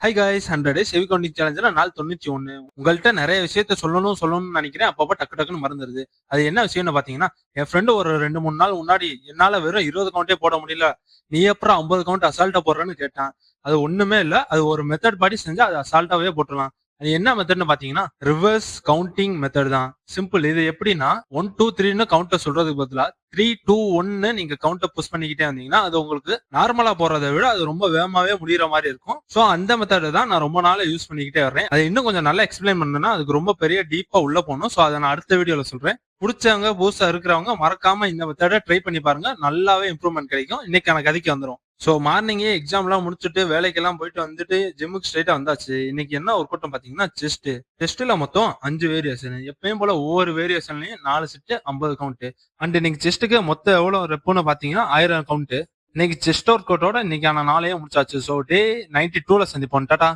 High guys 100 days heavy counting சேலஞ்சில் நாள் 91. உங்கள்கிட்ட நிறைய விஷயத்த சொல்லணும்னு நினைக்கிறேன். அப்பப்போ டக்குன்னு மறந்துடுது. அது என்ன விஷயம்னு பார்த்தீங்கன்னா, என் ஃப்ரெண்டு ஒரு 2-3 நாள் முன்னாடி என்னால் வெறும் 20 கவுண்டே போட முடியல, நீ அப்புறம் 50 கவுண்ட் அசால்ட்டா போடுறேன்னு கேட்டான். அது ஒண்ணுமே இல்லை, அது ஒரு மெத்தட் படி செஞ்சா அது அசால்ட்டாவே போட்டுடலாம். அது என்ன மெத்தட்னு பாத்தீங்கன்னா ரிவர்ஸ் கவுண்டிங் மெத்தட் தான். சிம்பிள். இது எப்படின்னா 1 2 3ன்னு கவுண்டர் சொல்றதுக்கு பதிலா 3 2 1 நீங்க கவுண்டர் புஷ் பண்ணிக்கிட்டே வந்தீங்கன்னா அது உங்களுக்கு நார்மலா போறதை விட அது ரொம்ப வேகமாவே முடியற மாதிரி இருக்கும். சோ அந்த மெத்தட் தான் நான் ரொம்ப நாளா யூஸ் பண்ணிக்கிட்டே வர்றேன். அதை இன்னும் கொஞ்சம் நல்லா எக்ஸ்பிளைன் பண்ணணும்னா அதுக்கு ரொம்ப பெரிய டீப்பா உள்ள போகணும். சோ அதை நான் அடுத்த வீடியோல சொல்றேன். பிடிச்சவங்க புதுசா இருக்கிறவங்க மறக்காம இந்த மெத்தடை ட்ரை பண்ணி பாருங்க. நல்லாவே இம்ப்ரூவ்மெண்ட் கிடைக்கும். இன்னைக்கு எனக்கு கதைக்கு வந்துடும். ஸோ மார்னிங்கே எக்ஸாம்லாம் முடிச்சுட்டு வேலைக்கெல்லாம் போயிட்டு வந்துட்டு ஜிம்முக்கு ஸ்ட்ரைட்டா வந்தாச்சு. இன்னைக்கு என்ன ஒர்க் அவுட் பாத்தீங்கன்னா செஸ்ட். டெஸ்ட்ல மொத்தம் 5 வேரியேஷன். எப்பயும் போல ஒவ்வொரு வேரியேஷன்லயும் 4 செட்டு 50 கவுண்ட். அண்ட் இன்னைக்கு செஸ்ட்டுக்கு மொத்தம் எவ்வளவு ரெப்புன்னு பாத்தீங்கன்னா 1000 கவுண்ட். இன்னைக்கு செஸ்ட் ஒர்க் அவுட்டோட இன்னைக்கான நாளையே முடிச்சாச்சு. ஸோ டே 92ல சந்திப்போம். டாடா.